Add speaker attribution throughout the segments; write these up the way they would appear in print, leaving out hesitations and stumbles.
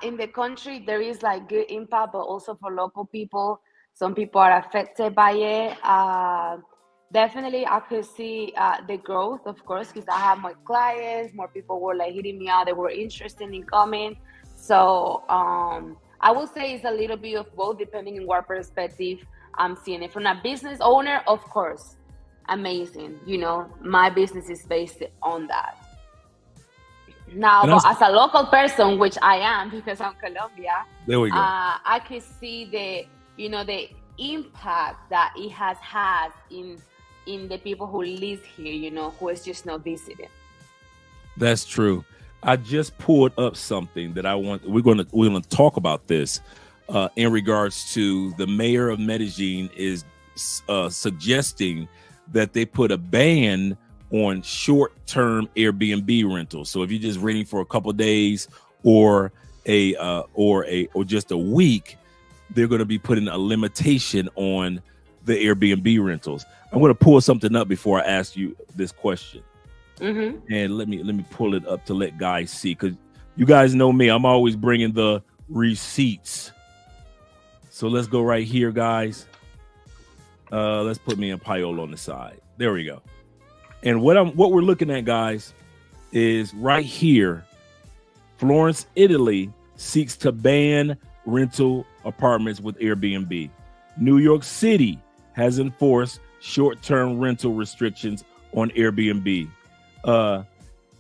Speaker 1: In the country, there is like good impact, but also for local people, some people are affected by it. Definitely, I could see the growth, of course, because I have more clients, more people were like hitting me out, they were interested in coming. So I would say it's a little bit of both, depending on what perspective I'm seeing it. From a business owner, of course, amazing. You know, my business is based on that. Now,
Speaker 2: And
Speaker 1: but as a local person, which I am because I'm Colombia,
Speaker 2: there we go.
Speaker 1: I could see the impact that it has had in the people who live here, who is just not visiting.
Speaker 2: That's true. I just pulled up something that I want. We're gonna talk about this in regards to the mayor of Medellin is suggesting that they put a ban on short-term Airbnb rentals. So if you're just renting for a couple of days or just a week, they're going to be putting a limitation on the Airbnb rentals. I'm going to pull something up before I ask you this question. And let me pull it up to let guys see, because you guys know me. I'm always bringing the receipts. So let's go right here, guys. Let's put me and Paola on the side. There we go. And what we're looking at, guys, is right here. Florence, Italy seeks to ban rental apartments with Airbnb. New York City has enforced short-term rental restrictions on Airbnb.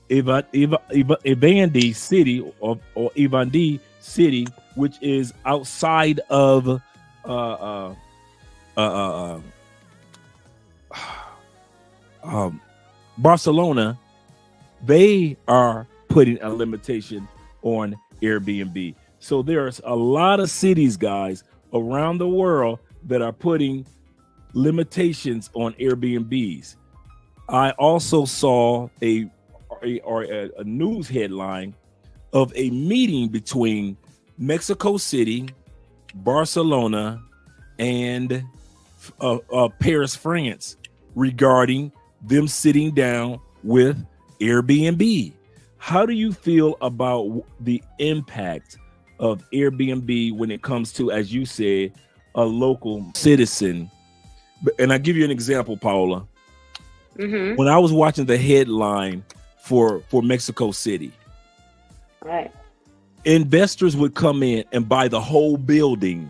Speaker 2: Ivandi City, which is outside of Barcelona, they are putting a limitation on Airbnb. So there's a lot of cities, guys, around the world that are putting limitations on Airbnbs. I also saw a news headline of a meeting between Mexico City, Barcelona, and Paris, France, regarding them sitting down with Airbnb. How do you feel about the impact of Airbnb when it comes to, as you said, a local citizen? And I'll give you an example, Paola. When I was watching the headline for Mexico City,
Speaker 1: right,
Speaker 2: investors would come in and buy the whole building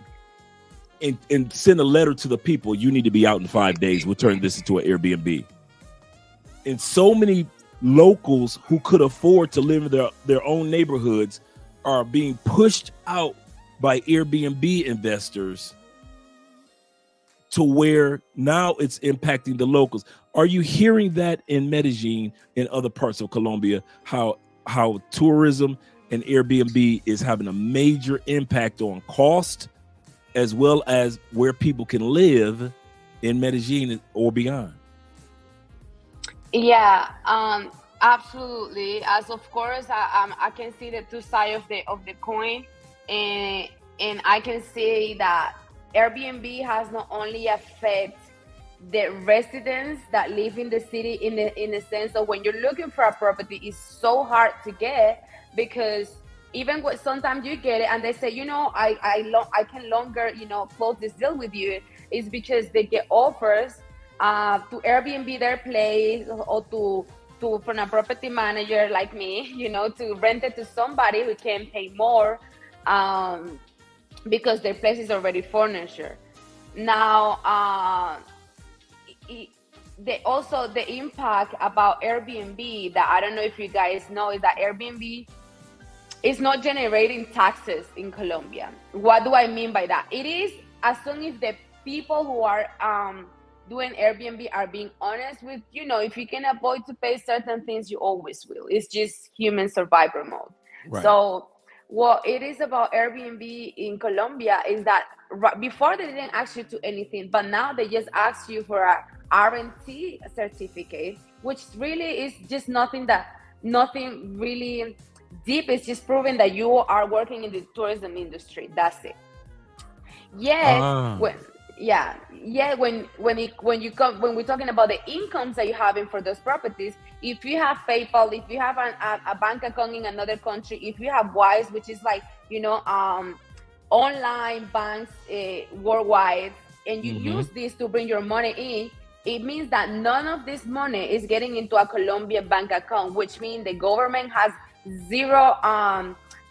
Speaker 2: and send a letter to the people, you need to be out in 5 days. We'll turn this into an Airbnb. And so many locals who could afford to live in their own neighborhoods are being pushed out by Airbnb investors to where now it's impacting the locals. Are you hearing that in Medellin and other parts of Colombia, how tourism and Airbnb is having a major impact on cost as well as where people can live in Medellin or beyond?
Speaker 1: Yeah, absolutely. As of course, I can see the two sides of the coin, and I can say that Airbnb has not only affected the residents that live in the city in the sense of when you're looking for a property, it's so hard to get, because even when sometimes you get it and they say, I can longer, close this deal with you, is because they get offers to Airbnb their place, or to from a property manager like me, to rent it to somebody who can pay more because their place is already furnished. Now, also the impact about Airbnb that I don't know if you guys know is that Airbnb is not generating taxes in Colombia. What do I mean by that? It is as long as the people who are doing Airbnb are being honest with, if you can avoid to pay certain things, you always will. It's just human survival mode. Right. So what it is about Airbnb in Colombia is that before they didn't ask you to anything, but now they just ask you for a RNT certificate, which really is just nothing really deep. It's just proving that you are working in the tourism industry. That's it. Yes. yeah. When we're talking about the incomes that you're having for those properties, if you have PayPal, if you have a bank account in another country, if you have Wise, which is like, online banks worldwide, and you use this to bring your money in, it means that none of this money is getting into a Colombian bank account, which means the government has zero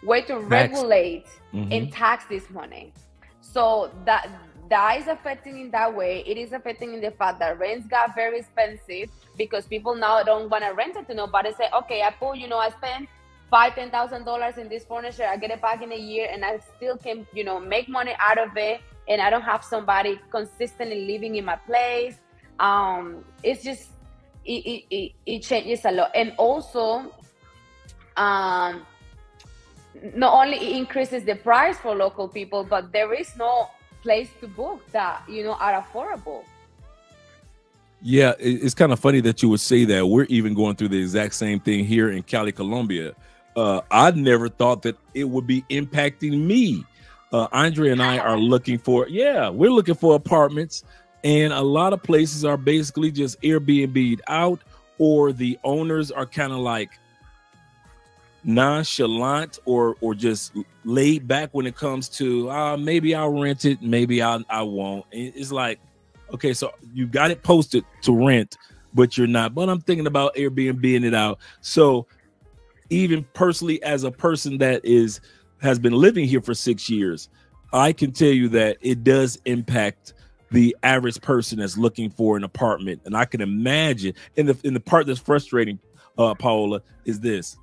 Speaker 1: way to regulate and tax this money. So that is affecting in that way. It is affecting in the fact that rents got very expensive because people now don't want to rent it to nobody. Say, okay, I spend $5,000-$10,000 in this furniture. I get it back in a year, and I still can, make money out of it, and I don't have somebody consistently living in my place. It's just it changes a lot, and also, not only it increases the price for local people, but there is no place to book that are affordable.
Speaker 2: Yeah, it's kind of funny that you would say that. We're even going through the exact same thing here in Cali, Colombia. I never thought that it would be impacting me. Andrea and I are looking for, we're looking for apartments, and a lot of places are basically just Airbnb'd out, or the owners are kind of like nonchalant or just laid back when it comes to maybe I'll rent it, maybe I won't. It's like, okay, so you got it posted to rent, but you're not. But I'm thinking about Airbnbing it out. So even personally, as a person that has been living here for 6 years, I can tell you that it does impact the average person that's looking for an apartment. And I can imagine, and the part that's frustrating, Paola, is this: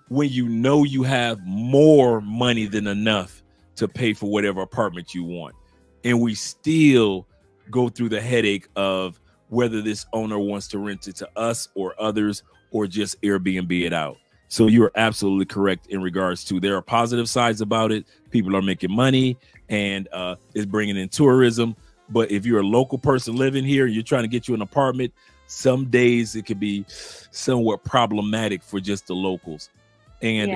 Speaker 2: when you have more money than enough to pay for whatever apartment you want, and we still go through the headache of whether this owner wants to rent it to us or others, or just Airbnb it out. So you're absolutely correct in regards to there are positive sides about it. People are making money, and it's bringing in tourism. But if you're a local person living here, you're trying to get you an apartment, some days it could be somewhat problematic for just the locals. And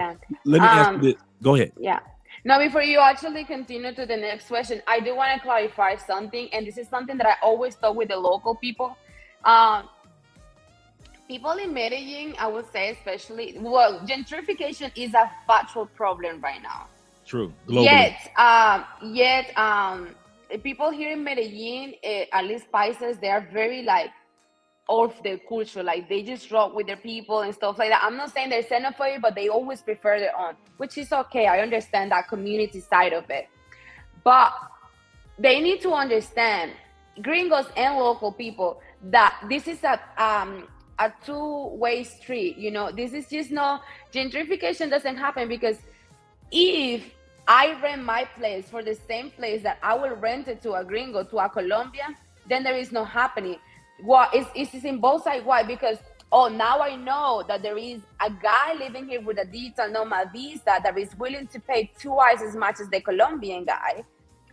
Speaker 2: let me ask you this. Go ahead.
Speaker 1: Yeah. Now, before you actually continue to the next question, I do want to clarify something. And this is something that I always talk with the local people. People in Medellin, I would say especially, gentrification is a factual problem right now.
Speaker 2: True. Globally.
Speaker 1: Yet, people here in Medellin, at least Paisas, they are very like off their culture. Like they just rock with their people and stuff like that. I'm not saying they're xenophobic, but they always prefer their own, which is okay. I understand that community side of it. But they need to understand, gringos and local people, that this is a two-way street. This is just gentrification doesn't happen, because if I rent my place for the same place that I will rent it to a gringo, to a Colombian, then there is no happening. It's in both sides. Why? Because, now I know that there is a guy living here with a digital Nomad visa that is willing to pay twice as much as the Colombian guy,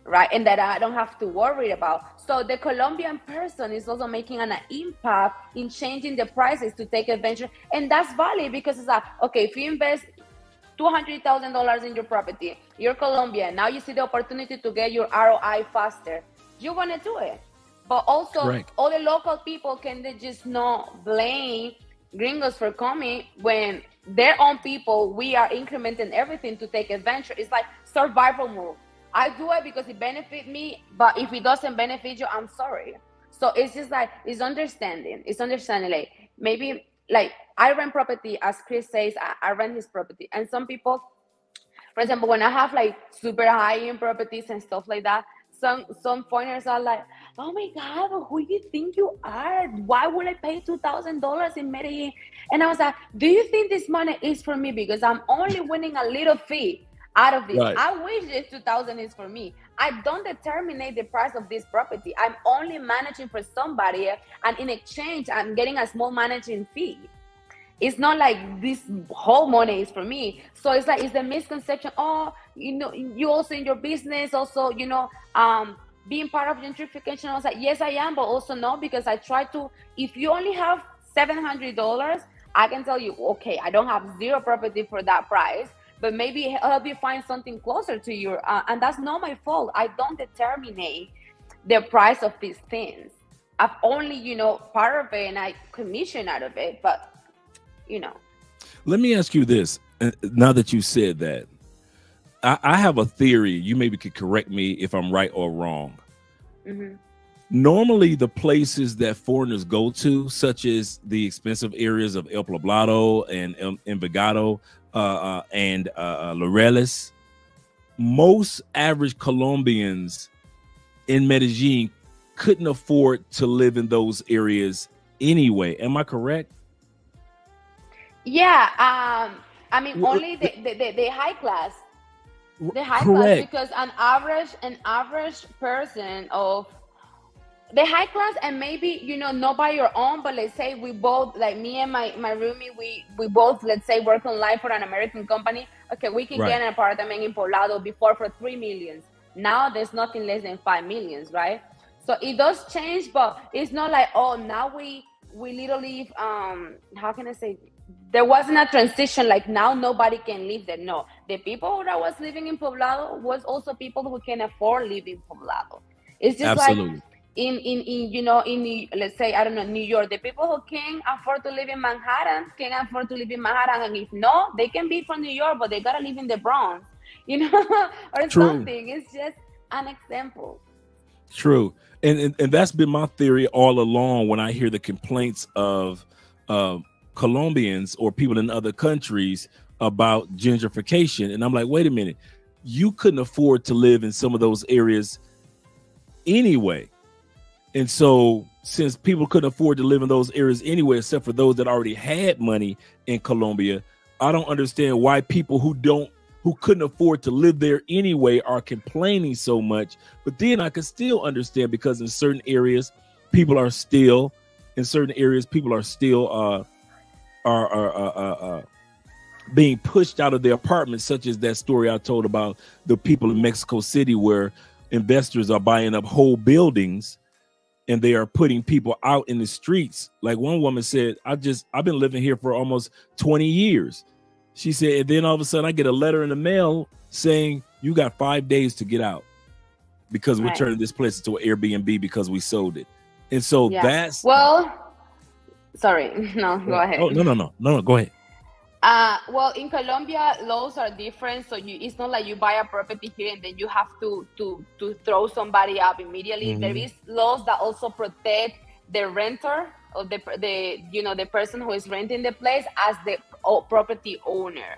Speaker 1: right? And that I don't have to worry about. So the Colombian person is also making an impact in changing the prices to take advantage. And that's valid, because it's like, okay, if you invest $200,000 in your property, you're Colombian, now you see the opportunity to get your ROI faster, you want to do it. But also, all the local people can just not blame gringos for coming when their own people, we are incrementing everything to take advantage. It's like survival move. I do it because it benefits me, but if it doesn't benefit you, I'm sorry. So it's just like, it's understanding. Like, maybe like I rent property, as Chris says, I rent his property. And some people, for example, when I have like super high-end properties and stuff like that, some foreigners are like, oh my God, who do you think you are? Why would I pay $2,000 in Medellin? And I was like, do you think this money is for me? Because I'm only winning a little fee out of this. Right. I wish this 2,000 is for me. I don't determine the price of this property. I'm only managing for somebody, and in exchange, I'm getting a small managing fee. It's not like this whole money is for me. So it's like, it's the misconception. You also in your business, also, being part of gentrification. I was like, yes, I am, but also no, because I try to, if you only have $700, I can tell you, okay, I don't have zero property for that price, but maybe help you find something closer to your, and that's not my fault. I don't determine the price of these things. I've only, part of it, and I commission out of it, but,
Speaker 2: Let me ask you this. Now that you said that, I have a theory. You maybe could correct me if I'm right or wrong.
Speaker 1: Mm-hmm.
Speaker 2: Normally, the places that foreigners go to, such as the expensive areas of El Poblado and Envigado and Laureles, most average Colombians in Medellin couldn't afford to live in those areas anyway. Am I correct?
Speaker 1: Yeah. I mean, only the high class. The high
Speaker 2: Correct.
Speaker 1: class, because an average person of the high class, and maybe not by your own, but let's say we both, like me and my roomie, we both, let's say, work online for an American company. Okay, we can get an apartment in Poblado before for 3 million. Now there's nothing less than 5 million, right? So it does change, but it's not like, oh, now we literally how can I say, there wasn't a transition like now nobody can live there. No, the people that was living in Poblado was also people who can afford living in Poblado. It's just
Speaker 2: Absolutely.
Speaker 1: like in let's say, I don't know, New York, the people who can afford to live in Manhattan can afford to live in Manhattan, and if no, they can be from New York, but they gotta live in the Bronx, or
Speaker 2: True.
Speaker 1: something. It's just an example.
Speaker 2: True. And that's been my theory all along when I hear the complaints of Colombians or people in other countries about gentrification. And I'm like, wait a minute, you couldn't afford to live in some of those areas anyway. And so since people couldn't afford to live in those areas anyway, except for those that already had money in Colombia, I don't understand why people who couldn't afford to live there anyway are complaining so much. But then I can still understand, because in certain areas people are still being pushed out of their apartments, such as that story I told about the people in Mexico City, where investors are buying up whole buildings and they are putting people out in the streets. Like one woman said, I've been living here for almost 20 years. She said, and then all of a sudden I get a letter in the mail saying you got 5 days to get out because we're turning this place into an Airbnb because we sold it. And so that's...
Speaker 1: Well, sorry. No, go ahead.
Speaker 2: Oh, no, go ahead.
Speaker 1: Well, in Colombia, laws are different. So it's not like you buy a property here and then you have to throw somebody up immediately. Mm-hmm. There is laws that also protect the renter or the person who is renting the place as the property owner.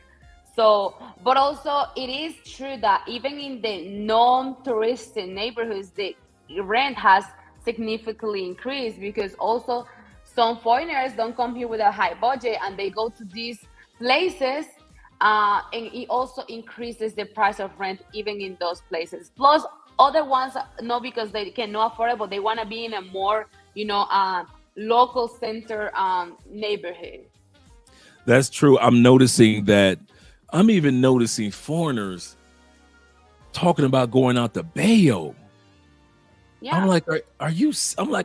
Speaker 1: So, but also it is true that even in the non-touristic neighborhoods, the rent has significantly increased, because also some foreigners don't come here with a high budget and they go to these places, and it also increases the price of rent even in those places. Plus other ones, not because they cannot afford it, but they want to be in a more local center neighborhood.
Speaker 2: That's true. I'm even noticing foreigners talking about going out to Bayo.
Speaker 1: Yeah.
Speaker 2: I'm like,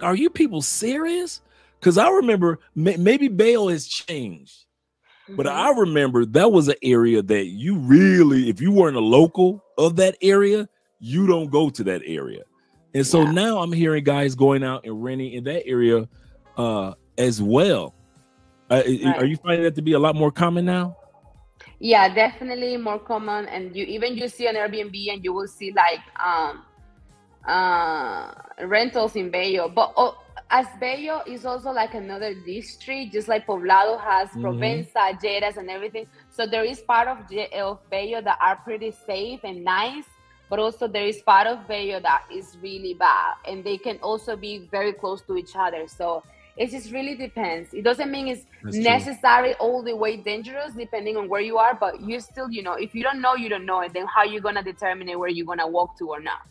Speaker 2: are you people serious? Because I remember maybe Bayo has changed, but I remember that was an area that you really, if you weren't a local of that area, you don't go to that area. And so now I'm hearing guys going out and renting in that area as well. Are you finding that to be a lot more common now?
Speaker 1: Yeah, definitely more common. And you see on Airbnb and you will see like rentals in Bayo. But as Bayo is also like another district, just like Poblado has Provenza, Lleras, and everything. So there is part of Bayo that are pretty safe and nice, but also there is part of Bayo that is really bad, and they can also be very close to each other. So it just really depends. It doesn't mean it's necessarily all the way dangerous, depending on where you are, but you still, if you don't know, you don't know. And then how are you going to determine where you're going to walk to or not?